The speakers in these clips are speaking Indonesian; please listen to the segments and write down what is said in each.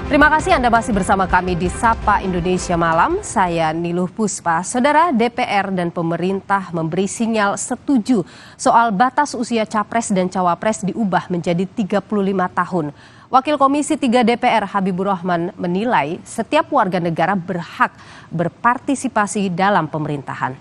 Terima kasih Anda masih bersama kami di Sapa Indonesia Malam. Saya Niluh Puspa. Saudara, DPR dan pemerintah memberi sinyal setuju soal batas usia capres dan cawapres diubah menjadi 35 tahun. Wakil Komisi 3 DPR Habibur Rahman menilai setiap warga negara berhak berpartisipasi dalam pemerintahan.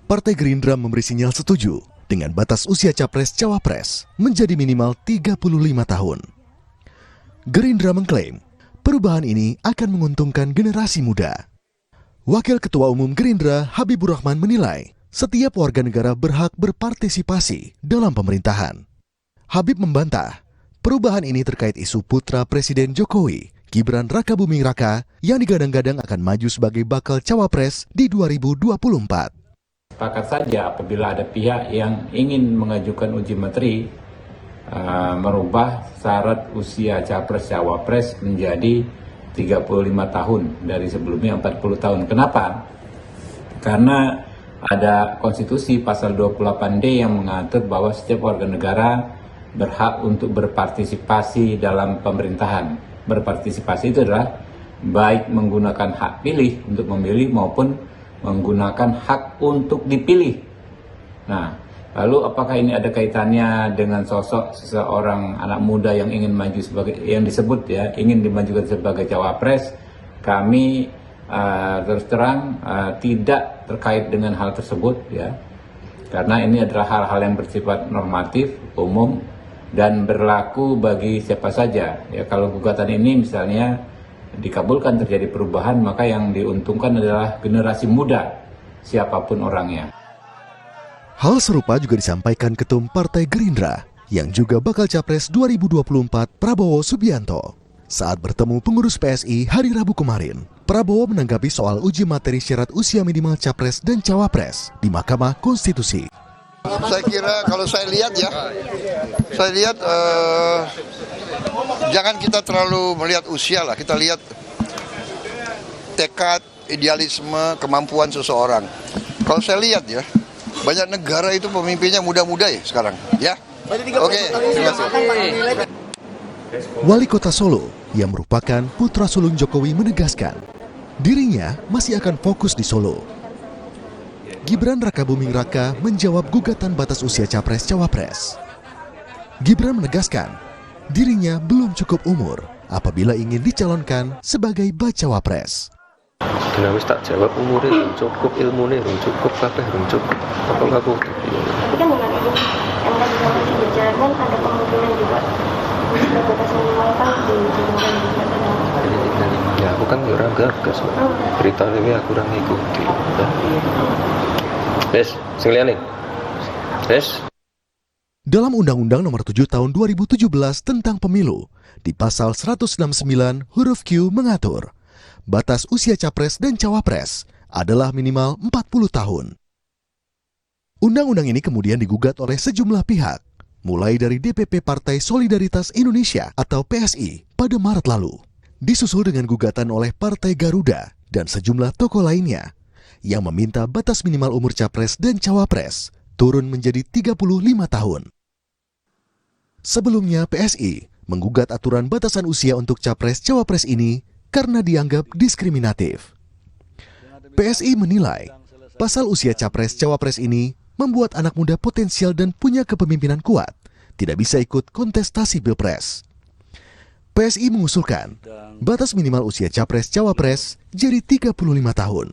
Partai Gerindra memberi sinyal setuju dengan batas usia capres-cawapres menjadi minimal 35 tahun. Gerindra mengklaim perubahan ini akan menguntungkan generasi muda. Wakil Ketua Umum Gerindra Habibur Rahman menilai setiap warga negara berhak berpartisipasi dalam pemerintahan. Habib membantah perubahan ini terkait isu putra Presiden Jokowi, Gibran Rakabuming Raka, yang digadang-gadang akan maju sebagai bakal cawapres di 2024. Sepakat saja apabila ada pihak yang ingin mengajukan uji materi merubah syarat usia capres-cawapres menjadi 35 tahun dari sebelumnya 40 tahun. Kenapa? Karena ada konstitusi pasal 28D yang mengatur bahwa setiap warga negara berhak untuk berpartisipasi dalam pemerintahan. Berpartisipasi itu adalah baik menggunakan hak pilih untuk memilih maupun menggunakan hak untuk dipilih. Nah, lalu apakah ini ada kaitannya dengan sosok seseorang anak muda yang ingin maju sebagai, yang disebut ya, ingin dimajukan sebagai cawapres? Kami terus terang tidak terkait dengan hal tersebut ya, karena ini adalah hal-hal yang bersifat normatif, umum, dan berlaku bagi siapa saja. Ya, kalau gugatan ini misalnya dikabulkan terjadi perubahan, maka yang diuntungkan adalah generasi muda, siapapun orangnya. Hal serupa juga disampaikan Ketum Partai Gerindra yang juga bakal capres 2024 Prabowo Subianto. Saat bertemu pengurus PSI hari Rabu kemarin, Prabowo menanggapi soal uji materi syarat usia minimal capres dan cawapres di Mahkamah Konstitusi. Saya kira kalau saya lihat jangan kita terlalu melihat usia lah, kita lihat tekad, idealisme, kemampuan seseorang. Kalau saya lihat ya, banyak negara itu pemimpinnya muda-muda ya sekarang, ya. Oke, terima kasih. Wali Kota Solo yang merupakan putra sulung Jokowi menegaskan dirinya masih akan fokus di Solo. Gibran Rakabuming Raka menjawab gugatan batas usia capres-cawapres. Gibran menegaskan dirinya belum cukup umur apabila ingin dicalonkan sebagai bacawa pres. Nah, wis tak jawab umurnya belum cukup, ilmunya belum cukup, kabeh belum cukup. Apa aku? Tapi kan dengan ini MK juga masih berjalan, ada kemungkinan juga batas minimal kan diturunkan juga. Ya aku kan orang gagas, berita ini aku kurang ikuti. Yes, sing liyane. Yes. Dalam Undang-Undang Nomor 7 Tahun 2017 tentang Pemilu, di pasal 169 huruf Q mengatur batas usia capres dan cawapres adalah minimal 40 tahun. Undang-undang ini kemudian digugat oleh sejumlah pihak, mulai dari DPP Partai Solidaritas Indonesia atau PSI pada Maret lalu, disusul dengan gugatan oleh Partai Garuda dan sejumlah tokoh lainnya yang meminta batas minimal umur capres dan cawapres turun menjadi 35 tahun. Sebelumnya PSI menggugat aturan batasan usia untuk capres-cawapres ini karena dianggap diskriminatif. PSI menilai pasal usia capres-cawapres ini membuat anak muda potensial dan punya kepemimpinan kuat tidak bisa ikut kontestasi Pilpres. PSI mengusulkan batas minimal usia capres-cawapres jadi 35 tahun.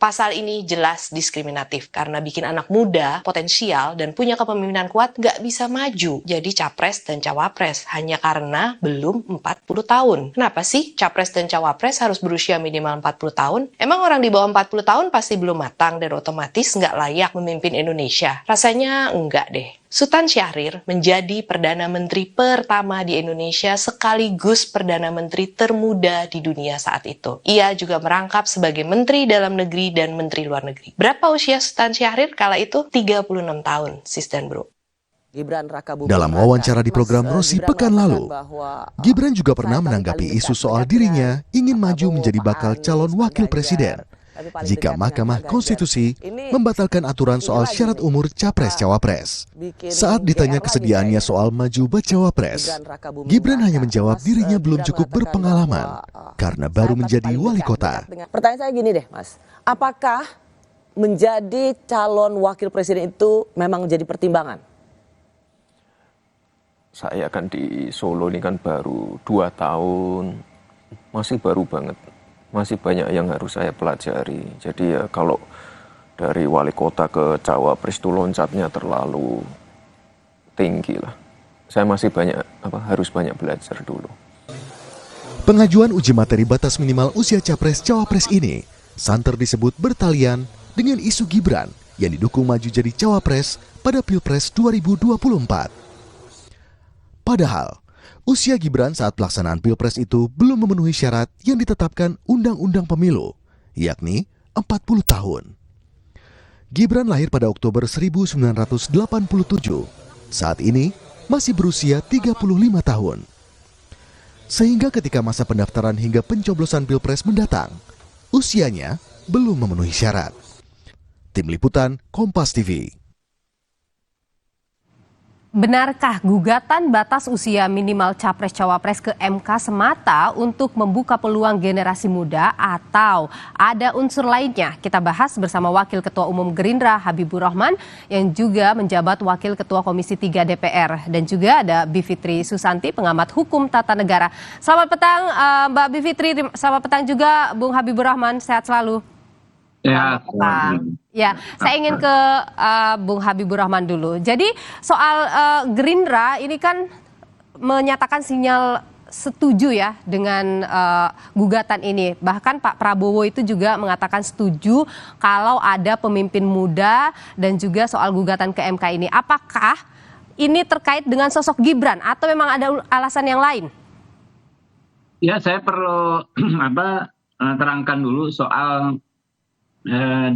Pasal ini jelas diskriminatif karena bikin anak muda potensial dan punya kepemimpinan kuat nggak bisa maju jadi capres dan cawapres hanya karena belum 40 tahun. Kenapa sih capres dan cawapres harus berusia minimal 40 tahun? Emang orang di bawah 40 tahun pasti belum matang dan otomatis nggak layak memimpin Indonesia? Rasanya enggak deh. Sultan Syahrir menjadi Perdana Menteri pertama di Indonesia sekaligus Perdana Menteri termuda di dunia saat itu. Ia juga merangkap sebagai Menteri Dalam Negeri dan Menteri Luar Negeri. Berapa usia Sultan Syahrir kala itu? 36 tahun, Sis dan Bro. Dalam wawancara di program Rosi pekan lalu, Gibran juga pernah menanggapi isu soal dirinya ingin maju menjadi bakal calon wakil presiden jika Mahkamah Konstitusi membatalkan aturan soal syarat umur Capres-Cawapres. Saat ditanya kesediaannya soal maju bacawa pres, Gibran hanya menjawab dirinya belum cukup berpengalaman karena baru menjadi wali kota. Pertanyaan saya gini deh, Mas. Apakah menjadi calon wakil presiden itu memang jadi pertimbangan? Saya kan di Solo ini kan baru 2 tahun, masih baru banget. Masih banyak yang harus saya pelajari. Jadi ya kalau dari wali kota ke cawapres itu loncatnya terlalu tinggi lah. Saya masih harus banyak belajar dulu. Pengajuan uji materi batas minimal usia capres-cawapres ini santer disebut bertalian dengan isu Gibran yang didukung maju jadi cawapres pada Pilpres 2024. Padahal usia Gibran saat pelaksanaan Pilpres itu belum memenuhi syarat yang ditetapkan Undang-Undang Pemilu, yakni 40 tahun. Gibran lahir pada Oktober 1987. Saat ini masih berusia 35 tahun. Sehingga ketika masa pendaftaran hingga pencoblosan Pilpres mendatang, usianya belum memenuhi syarat. Tim Liputan Kompas TV. Benarkah gugatan batas usia minimal Capres-Cawapres ke MK semata untuk membuka peluang generasi muda atau ada unsur lainnya? Kita bahas bersama Wakil Ketua Umum Gerindra Habibur Rahman yang juga menjabat Wakil Ketua Komisi 3 DPR. Dan juga ada Bivitri Susanti, pengamat hukum tata negara. Selamat petang Mbak Bivitri, selamat petang juga Bung Habibur Rahman, sehat selalu. Ya, saya ingin ke Bung Habibur Rahman dulu. Jadi soal Gerindra ini kan menyatakan sinyal setuju ya dengan gugatan ini. Bahkan Pak Prabowo itu juga mengatakan setuju kalau ada pemimpin muda dan juga soal gugatan ke MK ini. Apakah ini terkait dengan sosok Gibran atau memang ada alasan yang lain? Ya, saya perlu terangkan dulu soal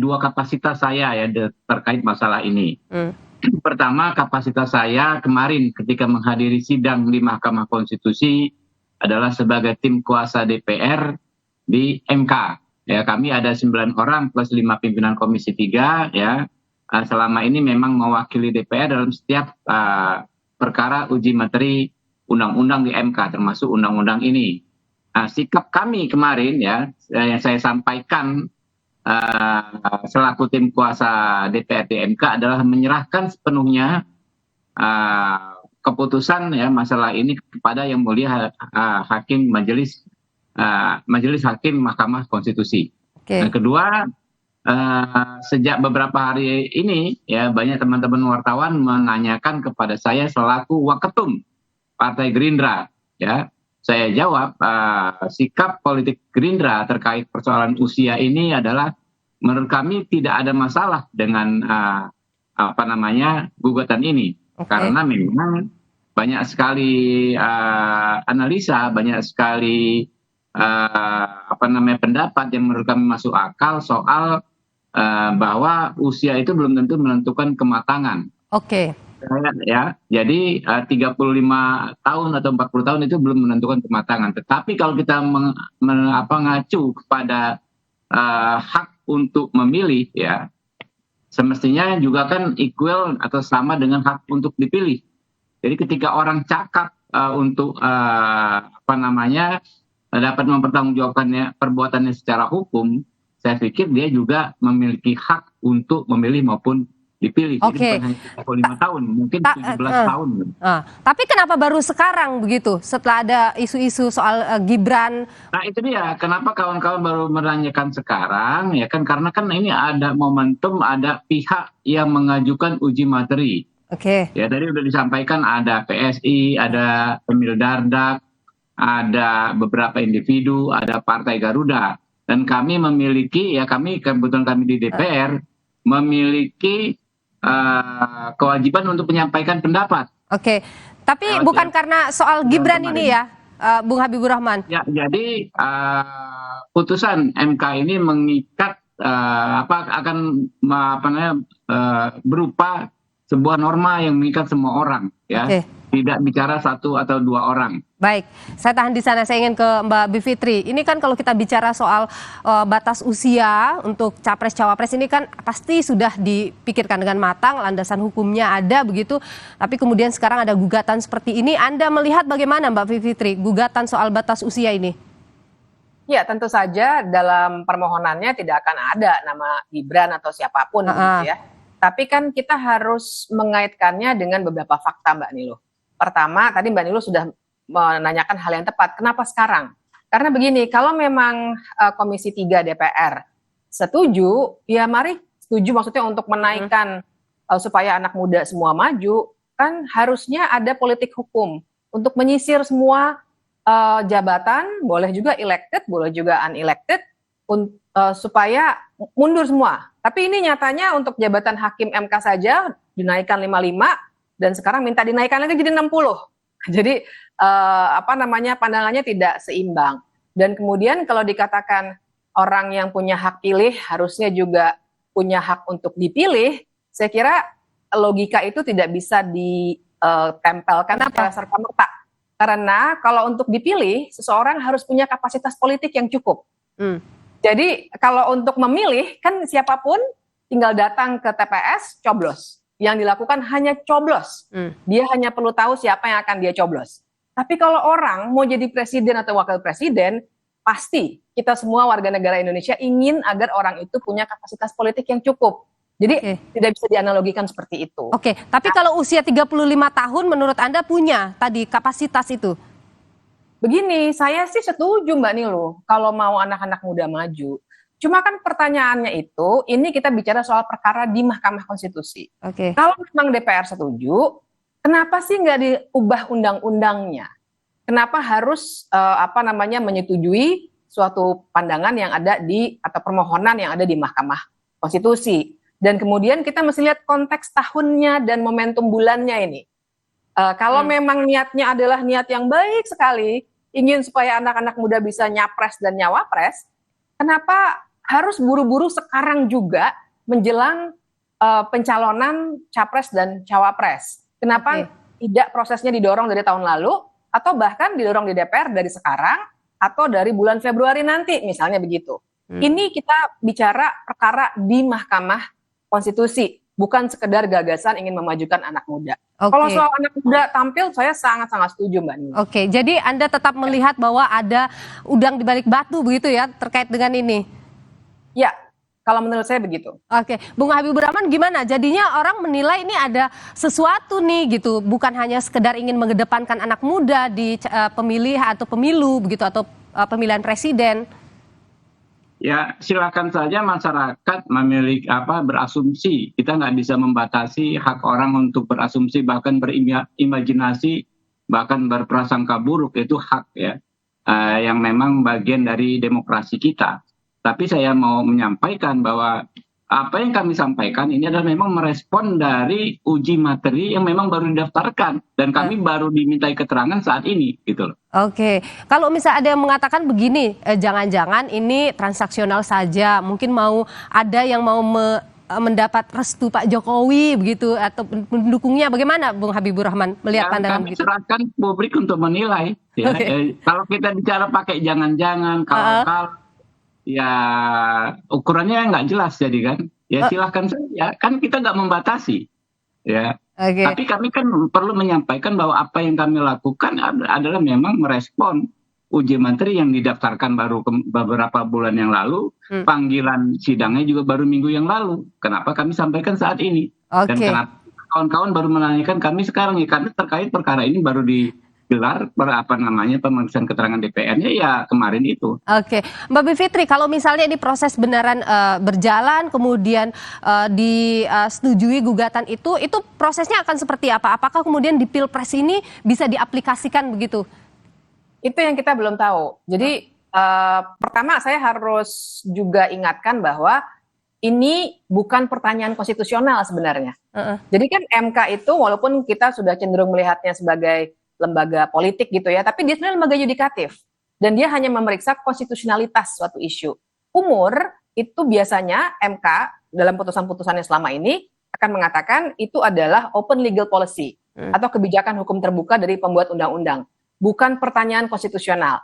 dua kapasitas saya ya terkait masalah ini. Pertama, kapasitas saya kemarin ketika menghadiri sidang di Mahkamah Konstitusi adalah sebagai tim kuasa DPR di MK. Ya, kami ada 9 orang plus 5 pimpinan Komisi 3 ya. Selama ini memang mewakili DPR dalam setiap perkara uji materi undang-undang di MK termasuk undang-undang ini. Sikap kami kemarin ya yang saya sampaikan selaku tim kuasa DPR di MK adalah menyerahkan sepenuhnya keputusan ya masalah ini kepada yang mulia hakim majelis hakim Mahkamah Konstitusi. Dan kedua, sejak beberapa hari ini ya banyak teman-teman wartawan menanyakan kepada saya selaku waketum Partai Gerindra ya. Saya jawab sikap politik Gerindra terkait persoalan usia ini adalah menurut kami tidak ada masalah dengan gugatan ini. Karena memang banyak sekali analisa, banyak sekali pendapat yang menurut kami masuk akal soal bahwa usia itu belum tentu menentukan kematangan. Ya, jadi 35 tahun atau 40 tahun itu belum menentukan kematangan. Tetapi kalau kita mengacu kepada hak untuk memilih, ya semestinya juga kan equal atau sama dengan hak untuk dipilih. Jadi ketika orang cakap untuk dapat mempertanggungjawabkannya perbuatannya secara hukum, saya pikir dia juga memiliki hak untuk memilih maupun dipilih. Jadi bukan hanya 35 tahun, mungkin 17 tahun. Tapi kenapa baru sekarang begitu setelah ada isu-isu soal Gibran? Nah itu dia, kenapa kawan-kawan baru menanyakan sekarang? Ya kan karena kan ini ada momentum, ada pihak yang mengajukan uji materi. Ya tadi udah disampaikan ada PSI, ada Emil Dardak, ada beberapa individu, ada Partai Garuda. Dan kami memiliki, ya kebetulan kami di DPR, memiliki kewajiban untuk menyampaikan pendapat. Tapi bukan karena soal Gibran ini ya, Bung Habibur Rahman. Ya, jadi putusan MK ini mengikat berupa sebuah norma yang mengikat semua orang, ya. tidak bicara satu atau dua orang. Baik, saya tahan di sana. Saya ingin ke Mbak Bivitri. Ini kan kalau kita bicara soal batas usia untuk capres-cawapres ini kan pasti sudah dipikirkan dengan matang, landasan hukumnya ada begitu. Tapi kemudian sekarang ada gugatan seperti ini. Anda melihat bagaimana Mbak Bivitri gugatan soal batas usia ini? Ya, tentu saja dalam permohonannya tidak akan ada nama Gibran atau siapapun gitu ya. Tapi kan kita harus mengaitkannya dengan beberapa fakta, Mbak Niluh. Pertama, tadi Mbak Niluh sudah menanyakan hal yang tepat. Kenapa sekarang? Karena begini, kalau memang Komisi 3 DPR setuju, ya mari setuju maksudnya untuk menaikkan supaya anak muda semua maju, kan harusnya ada politik hukum untuk menyisir semua jabatan, boleh juga elected, boleh juga unelected, supaya mundur semua. Tapi ini nyatanya untuk jabatan hakim MK saja dinaikkan 55 dan sekarang minta dinaikkan lagi jadi 60. Jadi pandangannya tidak seimbang. Dan kemudian kalau dikatakan orang yang punya hak pilih harusnya juga punya hak untuk dipilih, saya kira logika itu tidak bisa ditempelkan secara serta-merta. Karena kalau untuk dipilih, seseorang harus punya kapasitas politik yang cukup. Jadi kalau untuk memilih, kan siapapun tinggal datang ke TPS, coblos. Yang dilakukan hanya coblos. Dia hanya perlu tahu siapa yang akan dia coblos. Tapi kalau orang mau jadi presiden atau wakil presiden, pasti kita semua warga negara Indonesia ingin agar orang itu punya kapasitas politik yang cukup. Jadi tidak bisa dianalogikan seperti itu. Oke, tapi kalau usia 35 tahun menurut Anda punya tadi kapasitas itu? Begini, saya sih setuju Mbak Niluh kalau mau anak-anak muda maju. Cuma kan pertanyaannya itu, ini kita bicara soal perkara di Mahkamah Konstitusi. Kalau memang DPR setuju, kenapa sih nggak diubah undang-undangnya? Kenapa harus menyetujui suatu pandangan yang ada atau permohonan yang ada di Mahkamah Konstitusi? Dan kemudian kita mesti lihat konteks tahunnya dan momentum bulannya ini. Kalau memang niatnya adalah niat yang baik sekali, ingin supaya anak-anak muda bisa nyapres dan nyawapres, kenapa harus buru-buru sekarang juga menjelang pencalonan capres dan cawapres? Kenapa tidak prosesnya didorong dari tahun lalu, atau bahkan didorong di DPR dari sekarang, atau dari bulan Februari nanti, misalnya begitu. Ini kita bicara perkara di Mahkamah Konstitusi, bukan sekedar gagasan ingin memajukan anak muda. Kalau soal anak muda tampil, saya sangat-sangat setuju Mbak Nini. Jadi Anda tetap melihat bahwa ada udang di balik batu begitu ya terkait dengan ini? Ya, kalau menurut saya begitu. Bung Habibur Rahman gimana? Jadinya orang menilai ini ada sesuatu nih gitu, bukan hanya sekedar ingin mengedepankan anak muda di pemilih atau pemilu begitu atau pemilihan presiden. Ya, silakan saja masyarakat memiliki berasumsi. Kita nggak bisa membatasi hak orang untuk berasumsi, bahkan berimajinasi, bahkan berprasangka buruk. Itu hak ya, yang memang bagian dari demokrasi kita. Tapi saya mau menyampaikan bahwa apa yang kami sampaikan ini adalah memang merespon dari uji materi yang memang baru didaftarkan dan kami baru dimintai keterangan saat ini gitu loh. Kalau misalnya ada yang mengatakan begini, jangan-jangan ini transaksional saja, mungkin mau ada yang mau mendapat restu Pak Jokowi begitu atau pendukungnya, bagaimana Bung Habibur Rahman melihat pandangan begitu? Kami serahkan publik untuk menilai. Ya. Kalau kita bicara pakai jangan-jangan, kalau ya ukurannya nggak jelas jadi kan. Ya silahkan saja, kan kita nggak membatasi. Ya. Tapi kami kan perlu menyampaikan bahwa apa yang kami lakukan adalah memang merespon uji materi yang didaftarkan baru beberapa bulan yang lalu, panggilan sidangnya juga baru minggu yang lalu. Kenapa kami sampaikan saat ini? Dan kenapa kawan-kawan baru menanyakan kami sekarang ya, karena terkait perkara ini baru digelar pemeriksaan keterangan DPR-nya ya kemarin itu. Mbak Bivitri, kalau misalnya ini proses benaran berjalan kemudian disetujui gugatan itu prosesnya akan seperti apa? Apakah kemudian di Pilpres ini bisa diaplikasikan begitu? Itu yang kita belum tahu. Jadi pertama saya harus juga ingatkan bahwa ini bukan pertanyaan konstitusional sebenarnya. Jadi kan MK itu walaupun kita sudah cenderung melihatnya sebagai lembaga politik gitu ya, tapi dia sebenarnya lembaga yudikatif dan dia hanya memeriksa konstitusionalitas suatu isu. Umur itu biasanya MK dalam putusan-putusannya selama ini akan mengatakan itu adalah open legal policy. atau kebijakan hukum terbuka dari pembuat undang-undang, bukan pertanyaan konstitusional.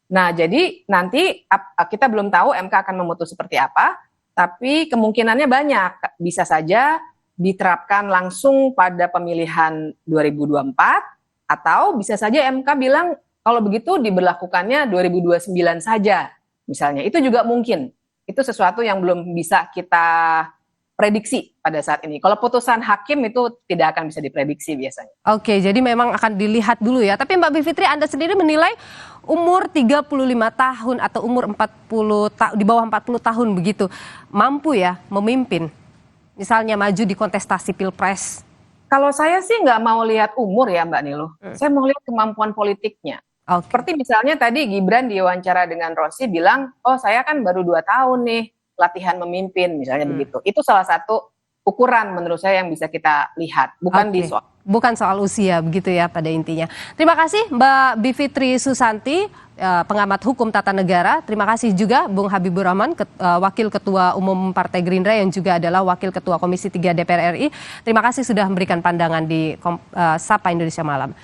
Nah, jadi nanti kita belum tahu MK akan memutus seperti apa, tapi kemungkinannya banyak. Bisa saja diterapkan langsung pada pemilihan 2024, atau bisa saja MK bilang kalau begitu diberlakukannya 2029 saja, misalnya. Itu juga mungkin. Itu sesuatu yang belum bisa kita prediksi pada saat ini. Kalau putusan hakim itu tidak akan bisa diprediksi biasanya. Oke, jadi memang akan dilihat dulu ya. Tapi Mbak Bivitri, Anda sendiri menilai umur 35 tahun atau umur 40 di bawah 40 tahun begitu mampu ya memimpin? Misalnya maju di kontestasi Pilpres. Kalau saya sih nggak mau lihat umur ya Mbak Niluh. Saya mau lihat kemampuan politiknya. Seperti misalnya tadi Gibran diwawancara dengan Rossi bilang, oh saya kan baru 2 tahun nih latihan memimpin, misalnya begitu. Itu salah satu ukuran menurut saya yang bisa kita lihat, bukan soal usia begitu ya pada intinya. Terima kasih Mbak Bivitri Susanti, pengamat hukum tata negara. Terima kasih juga Bung Habibur Rahman, Wakil Ketua Umum Partai Gerindra yang juga adalah Wakil Ketua Komisi 3 DPR RI. Terima kasih sudah memberikan pandangan di Sapa Indonesia Malam.